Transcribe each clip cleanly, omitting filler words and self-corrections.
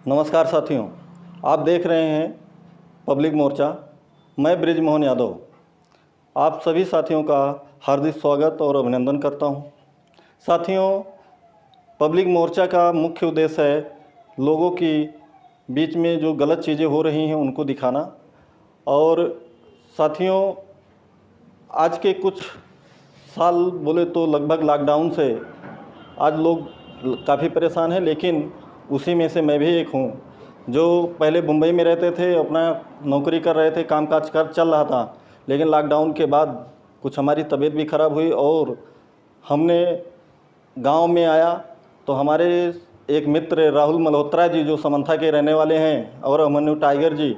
नमस्कार साथियों, आप देख रहे हैं पब्लिक मोर्चा। मैं ब्रिजमोहन यादव आप सभी साथियों का हार्दिक स्वागत और अभिनंदन करता हूं। साथियों, पब्लिक मोर्चा का मुख्य उद्देश्य है लोगों की बीच में जो गलत चीज़ें हो रही हैं उनको दिखाना। और साथियों, आज के कुछ साल बोले तो लगभग लॉकडाउन से आज लोग काफ़ी परेशान हैं, लेकिन उसी में से मैं भी एक हूँ जो पहले मुंबई में रहते थे, अपना नौकरी कर रहे थे, कामकाज कर चल रहा था। लेकिन लॉकडाउन के बाद कुछ हमारी तबीयत भी ख़राब हुई और हमने गांव में आया तो हमारे एक मित्र राहुल मल्होत्रा जी जो समंथा के रहने वाले हैं और अमनु टाइगर जी,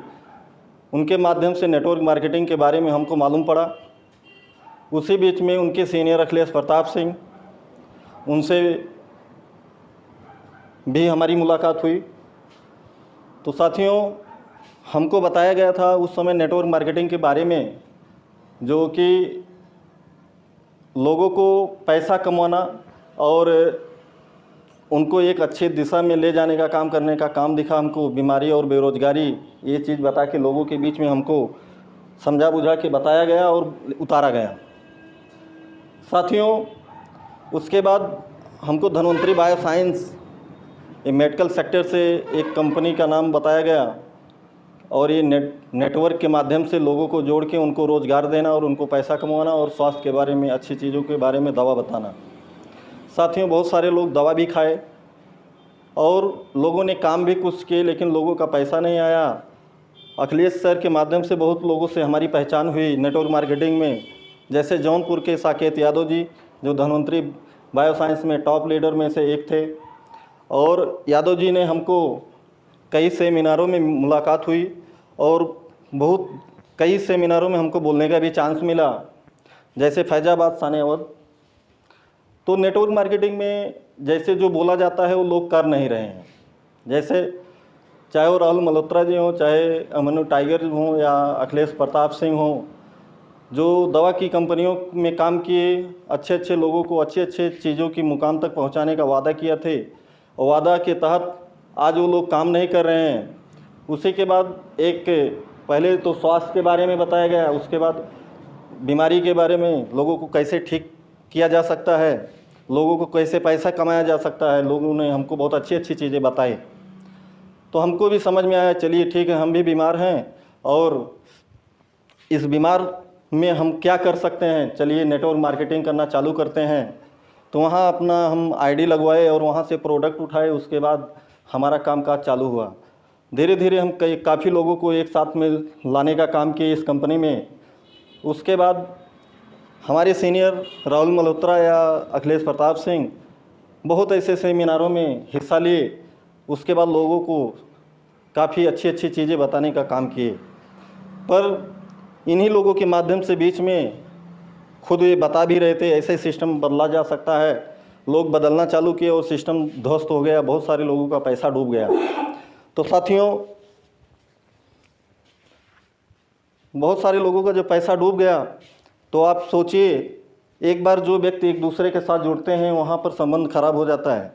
उनके माध्यम से नेटवर्क मार्केटिंग के बारे में हमको मालूम पड़ा। उसी बीच में उनके सीनियर अखिलेश प्रताप सिंह, उनसे भी हमारी मुलाकात हुई। तो साथियों, हमको बताया गया था उस समय नेटवर्क मार्केटिंग के बारे में, जो कि लोगों को पैसा कमाना और उनको एक अच्छी दिशा में ले जाने का काम करने का काम दिखा हमको। बीमारी और बेरोज़गारी ये चीज़ बता के लोगों के बीच में हमको समझा बुझा के बताया गया और उतारा गया। साथियों, उसके बाद हमको धन्वंतरी बायोसाइंस ये मेडिकल सेक्टर से एक कंपनी का नाम बताया गया और ये नेटवर्क के माध्यम से लोगों को जोड़ के उनको रोज़गार देना और उनको पैसा कमाना और स्वास्थ्य के बारे में, अच्छी चीज़ों के बारे में दवा बताना। साथियों, बहुत सारे लोग दवा भी खाए और लोगों ने काम भी कुछ किए, लेकिन लोगों का पैसा नहीं आया। अखिलेश सर के माध्यम से बहुत लोगों से हमारी पहचान हुई नेटवर्क मार्केटिंग में, जैसे जौनपुर के साकेत यादव जी जो धन्वंतरी बायोसाइंस में टॉप लीडर में से एक थे। और यादव जी ने हमको कई सेमिनारों में मुलाकात हुई और कई सेमिनारों में हमको बोलने का भी चांस मिला, जैसे फैज़ाबाद, सानेवाद। तो नेटवर्क मार्केटिंग में जैसे जो बोला जाता है वो लोग कर नहीं रहे हैं। जैसे चाहे वो राहुल मल्होत्रा जी हों, चाहे अमनु टाइगर हों या अखिलेश प्रताप सिंह हों, जो दवा की कंपनियों में काम किए, अच्छे अच्छे लोगों को अच्छे अच्छे चीज़ों की मुकाम तक पहुंचाने का वादा किया थे, और वादा के तहत आज वो लोग काम नहीं कर रहे हैं। उसी के बाद एक पहले तो स्वास्थ्य के बारे में बताया गया, उसके बाद बीमारी के बारे में, लोगों को कैसे ठीक किया जा सकता है, लोगों को कैसे पैसा कमाया जा सकता है। लोगों ने हमको बहुत अच्छी अच्छी चीज़ें बताई। तो हमको भी समझ में आया, चलिए ठीक है, हम भी बीमार हैं और इस बीमार में हम क्या कर सकते हैं, चलिए नेटवर्क मार्केटिंग करना चालू करते हैं। तो वहाँ अपना हम आईडी लगवाए और वहाँ से प्रोडक्ट उठाए। उसके बाद हमारा कामकाज चालू हुआ। धीरे धीरे हम काफ़ी लोगों को एक साथ में लाने का काम किए इस कंपनी में। उसके बाद हमारे सीनियर राहुल मल्होत्रा या अखिलेश प्रताप सिंह बहुत ऐसे सेमिनारों में हिस्सा लिए। उसके बाद लोगों को काफ़ी अच्छी अच्छी चीज़ें बताने का काम किए। पर इन्हीं लोगों के माध्यम से बीच में खुद ये बता भी रहे थे ऐसे सिस्टम बदला जा सकता है। लोग बदलना चालू किए और सिस्टम ध्वस्त हो गया, बहुत सारे लोगों का पैसा डूब गया। तो साथियों, बहुत सारे लोगों का जो पैसा डूब गया, तो आप सोचिए, एक बार जो व्यक्ति एक दूसरे के साथ जुड़ते हैं वहाँ पर संबंध खराब हो जाता है।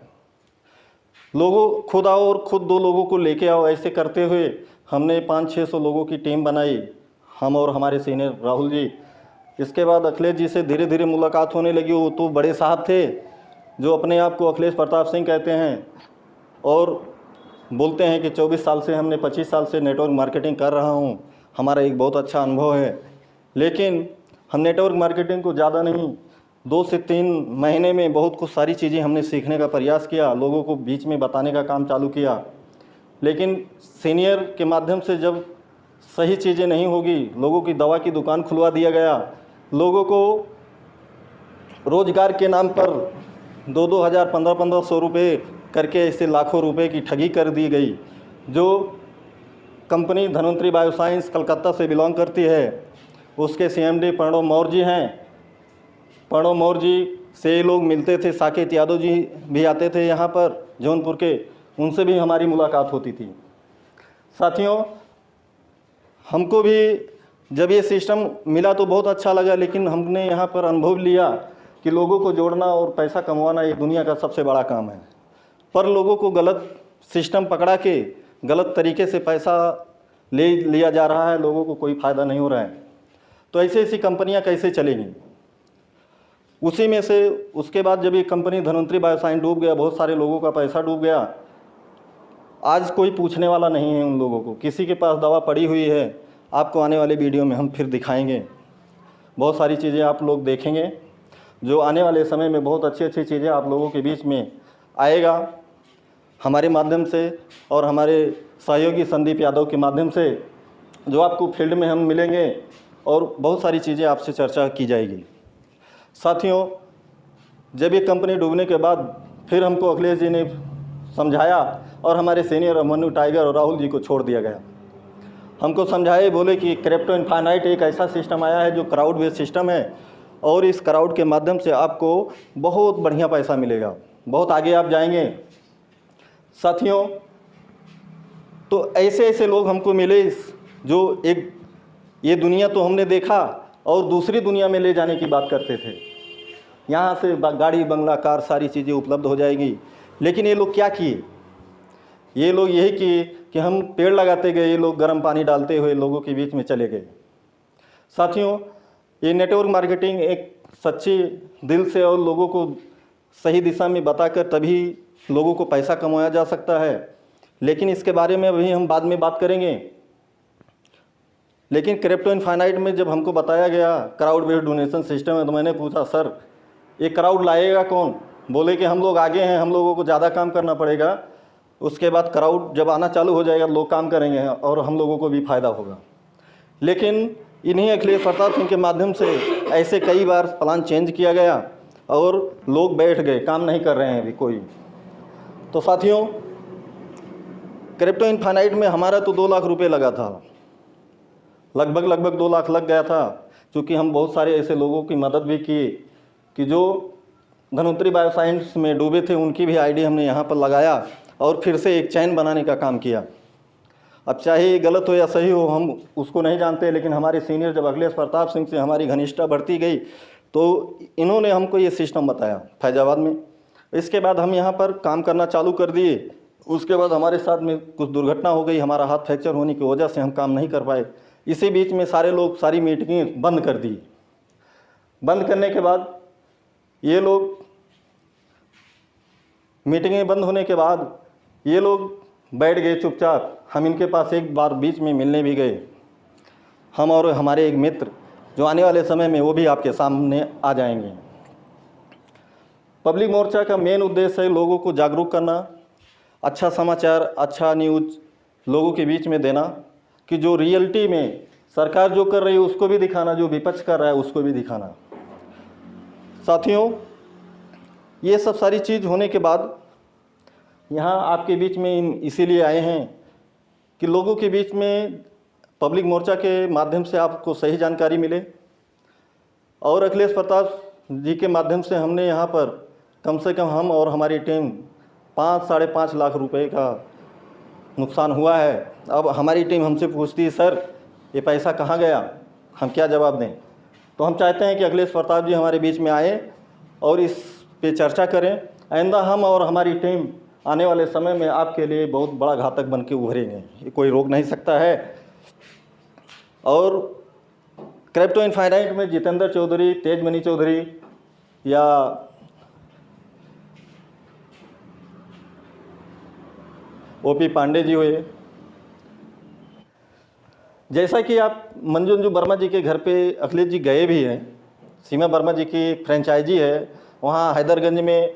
लोगों खुद आओ और खुद दो लोगों को लेके आओ, ऐसे करते हुए हमने 500-600 लोगों की टीम बनाई, हम और हमारे सीनियर राहुल जी। इसके बाद अखिलेश जी से धीरे धीरे मुलाकात होने लगी। वो तो बड़े साहब थे जो अपने आप को अखिलेश प्रताप सिंह कहते हैं और बोलते हैं कि 24 साल से, हमने 25 साल से नेटवर्क मार्केटिंग कर रहा हूँ, हमारा एक बहुत अच्छा अनुभव है। लेकिन हम नेटवर्क मार्केटिंग को ज़्यादा नहीं, 2 से 3 महीने में बहुत कुछ सारी चीज़ें हमने सीखने का प्रयास किया, लोगों को बीच में बताने का काम चालू किया। लेकिन सीनियर के माध्यम से जब सही चीज़ें नहीं होगी, लोगों की दवा की दुकान खुलवा दिया गया, लोगों को रोज़गार के नाम पर 2-2 हज़ार, 1500 रुपये करके ऐसे लाखों रुपए की ठगी कर दी गई। जो कंपनी धन्वंतरी बायोसाइंस कलकत्ता से बिलोंग करती है, उसके CMD प्रणव मौर्य जी हैं। प्रणव मौर्य जी से ये लोग मिलते थे, साकेत यादव जी भी आते थे यहाँ पर जौनपुर के, उनसे भी हमारी मुलाकात होती थी। साथियों, हमको भी जब ये सिस्टम मिला तो बहुत अच्छा लगा, लेकिन हमने यहाँ पर अनुभव लिया कि लोगों को जोड़ना और पैसा कमाना ये दुनिया का सबसे बड़ा काम है। पर लोगों को गलत सिस्टम पकड़ा के गलत तरीके से पैसा ले लिया जा रहा है, लोगों को कोई फ़ायदा नहीं हो रहा है। तो ऐसी ऐसी कंपनियां कैसे चलेंगी? उसी में से उसके बाद जब ये कंपनी धन्वंतरी बायोसाइन डूब गया, बहुत सारे लोगों का पैसा डूब गया, आज कोई पूछने वाला नहीं है उन लोगों को। किसी के पास दवा पड़ी हुई है, आपको आने वाले वीडियो में हम फिर दिखाएंगे। बहुत सारी चीज़ें आप लोग देखेंगे जो आने वाले समय में बहुत अच्छी अच्छी चीज़ें आप लोगों के बीच में आएगा हमारे माध्यम से और हमारे सहयोगी संदीप यादव के माध्यम से, जो आपको फील्ड में हम मिलेंगे और बहुत सारी चीज़ें आपसे चर्चा की जाएगी। साथियों, जब ये कंपनी डूबने के बाद फिर हमको अखिलेश जी ने समझाया और हमारे सीनियर मनु टाइगर और राहुल जी को छोड़ दिया गया। हमको समझाए, बोले कि क्रिप्टो इनफाइनाइट एक ऐसा सिस्टम आया है जो क्राउड बेस्ड सिस्टम है और इस क्राउड के माध्यम से आपको बहुत बढ़िया पैसा मिलेगा, बहुत आगे आप जाएंगे। साथियों, तो ऐसे ऐसे लोग हमको मिले जो एक ये दुनिया तो हमने देखा और दूसरी दुनिया में ले जाने की बात करते थे। यहाँ से गाड़ी बंगला कार सारी चीज़ें उपलब्ध हो जाएगी, लेकिन ये लोग क्या किए? ये लोग यही किए कि हम पेड़ लगाते गए, ये लोग गर्म पानी डालते हुए लोगों के बीच में चले गए। साथियों, ये नेटवर्क मार्केटिंग एक सच्चे दिल से और लोगों को सही दिशा में बताकर तभी लोगों को पैसा कमाया जा सकता है, लेकिन इसके बारे में अभी हम बाद में बात करेंगे। लेकिन क्रिप्टो इनफाइनाइट में जब हमको बताया गया क्राउड बेस्ड डोनेशन सिस्टम है, तो मैंने पूछा, सर ये क्राउड लाएगा कौन? बोले कि हम लोग आगे हैं, हम लोगों को ज़्यादा काम करना पड़ेगा, उसके बाद क्राउड जब आना चालू हो जाएगा लोग काम करेंगे और हम लोगों को भी फ़ायदा होगा। लेकिन इन्हीं अखिलेश प्रताप सिंह के माध्यम से ऐसे कई बार प्लान चेंज किया गया और लोग बैठ गए, काम नहीं कर रहे हैं अभी कोई। तो साथियों, क्रिप्टो इनफाइनाइट में हमारा तो 2 लाख रुपए लगा था, लगभग 2 लाख लग गया था, क्योंकि हम बहुत सारे ऐसे लोगों की मदद भी की कि जो धन्वंतरी बायोसाइंस में डूबे थे, उनकी भी आईडी हमने यहाँ पर लगाया और फिर से एक चैन बनाने का काम किया। अब चाहे ये गलत हो या सही हो हम उसको नहीं जानते, लेकिन हमारे सीनियर जब अखिलेश प्रताप सिंह से हमारी घनिष्ठता बढ़ती गई तो इन्होंने हमको ये सिस्टम बताया फैजाबाद में। इसके बाद हम यहाँ पर काम करना चालू कर दिए। उसके बाद हमारे साथ में कुछ दुर्घटना हो गई, हमारा हाथ फ्रैक्चर होने की वजह से हम काम नहीं कर पाए। इसी बीच में सारे लोग सारी मीटिंगें बंद कर दी। बंद करने के बाद ये लोग मीटिंगें बंद होने के बाद ये लोग बैठ गए चुपचाप। हम इनके पास एक बार बीच में मिलने भी गए, हम और हमारे एक मित्र, जो आने वाले समय में वो भी आपके सामने आ जाएंगे। पब्लिक मोर्चा का मेन उद्देश्य है लोगों को जागरूक करना, अच्छा समाचार, अच्छा न्यूज़ लोगों के बीच में देना, कि जो रियलिटी में सरकार जो कर रही है उसको भी दिखाना, जो विपक्ष कर रहा है उसको भी दिखाना। साथियों, ये सब सारी चीज़ होने के बाद यहाँ आपके बीच में इसीलिए आए हैं कि लोगों के बीच में पब्लिक मोर्चा के माध्यम से आपको सही जानकारी मिले और अखिलेश प्रताप जी के माध्यम से हमने यहाँ पर कम से कम हम और हमारी टीम 5-5.5 लाख रुपए का नुकसान हुआ है। अब हमारी टीम हमसे पूछती है, सर ये पैसा कहाँ गया, हम क्या जवाब दें? तो हम चाहते हैं कि अखिलेश प्रताप जी हमारे बीच में आए और इस पे चर्चा करें। आइंदा हम और हमारी टीम आने वाले समय में आपके लिए बहुत बड़ा घातक बन के उभरेंगे, ये कोई रोक नहीं सकता है। और क्रिप्टो इनफाइनाइट में जितेंद्र चौधरी, तेजमणि चौधरी या ओपी पांडे जी हुए, जैसा कि आप मंजू वर्मा जी के घर पे अखिलेश जी गए भी हैं। सीमा वर्मा जी की फ्रेंचाइजी है, वहाँ हैदरगंज में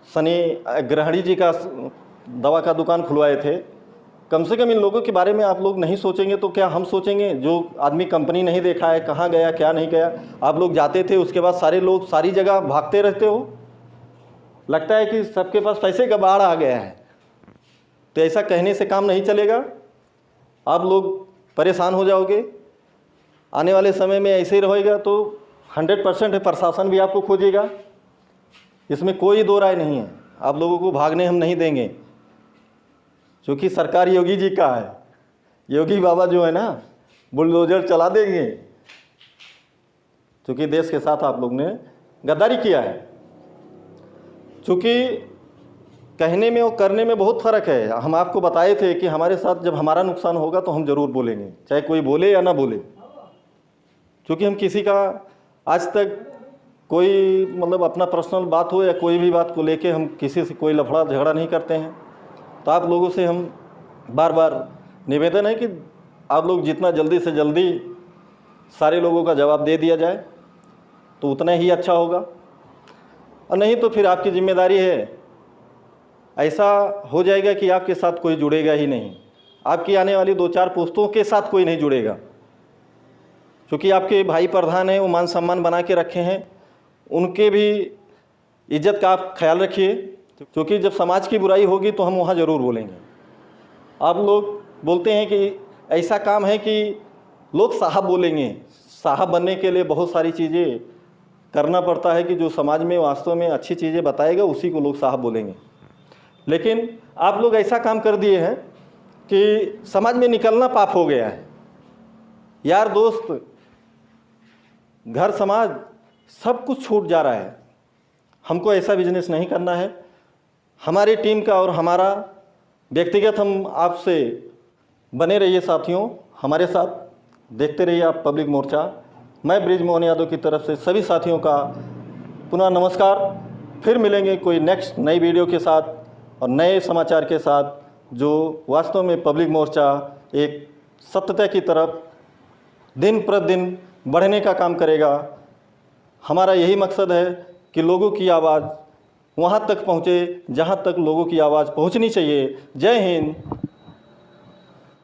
सनी ग्रहणी जी का दवा का दुकान खुलवाए थे। कम से कम इन लोगों के बारे में आप लोग नहीं सोचेंगे तो क्या हम सोचेंगे? जो आदमी कंपनी नहीं देखा है, कहाँ गया क्या नहीं गया। आप लोग जाते थे, उसके बाद सारे लोग सारी जगह भागते रहते हो, लगता है कि सबके पास पैसे का बाढ़ आ गया है। तो ऐसा कहने से काम नहीं चलेगा, आप लोग परेशान हो जाओगे। आने वाले समय में ऐसे ही रहेगा तो 100% है, प्रशासन भी आपको खोजेगा, इसमें कोई दो राय नहीं है। आप लोगों को भागने हम नहीं देंगे, क्योंकि सरकार योगी जी का है। योगी बाबा जो है ना, बुलडोजर चला देंगे, क्योंकि देश के साथ आप लोग ने गद्दारी किया है। क्योंकि कहने में और करने में बहुत फ़र्क है। हम आपको बताए थे कि हमारे साथ जब हमारा नुकसान होगा तो हम ज़रूर बोलेंगे, चाहे कोई बोले या ना बोले, क्योंकि हम किसी का आज तक कोई मतलब अपना पर्सनल बात हो या कोई भी बात को लेके हम किसी से कोई लफड़ा झगड़ा नहीं करते हैं। तो आप लोगों से हम बार बार निवेदन है कि आप लोग जितना जल्दी से जल्दी सारे लोगों का जवाब दे दिया जाए तो उतना ही अच्छा होगा, और नहीं तो फिर आपकी जिम्मेदारी है। ऐसा हो जाएगा कि आपके साथ कोई जुड़ेगा ही नहीं, आपकी आने वाली 2-4 पुश्तों के साथ कोई नहीं जुड़ेगा, क्योंकि आपके भाई प्रधान हैं, वो मान सम्मान बना के रखे हैं, उनके भी इज्जत का आप ख्याल रखिए, क्योंकि जब समाज की बुराई होगी तो हम वहाँ ज़रूर बोलेंगे। आप लोग बोलते हैं कि ऐसा काम है कि लोग साहब बोलेंगे, साहब बनने के लिए बहुत सारी चीज़ें करना पड़ता है कि जो समाज में वास्तव में अच्छी चीज़ें बताएगा उसी को लोग साहब बोलेंगे। लेकिन आप लोग ऐसा काम कर दिए हैं कि समाज में निकलना पाप हो गया है। यार दोस्त, घर समाज सब कुछ छूट जा रहा है। हमको ऐसा बिजनेस नहीं करना है। हमारी टीम का और हमारा व्यक्तिगत हम आपसे बने रहिए साथियों, हमारे साथ देखते रहिए आप पब्लिक मोर्चा। मैं बृजमोहन यादव की तरफ से सभी साथियों का पुनः नमस्कार। फिर मिलेंगे कोई नेक्स्ट नई वीडियो के साथ और नए समाचार के साथ, जो वास्तव में पब्लिक मोर्चा एक सत्यता की तरफ दिन प्रतिदिन बढ़ने का काम करेगा। हमारा यही मकसद है कि लोगों की आवाज़ वहाँ तक पहुँचे जहाँ तक लोगों की आवाज़ पहुँचनी चाहिए। जय हिंद।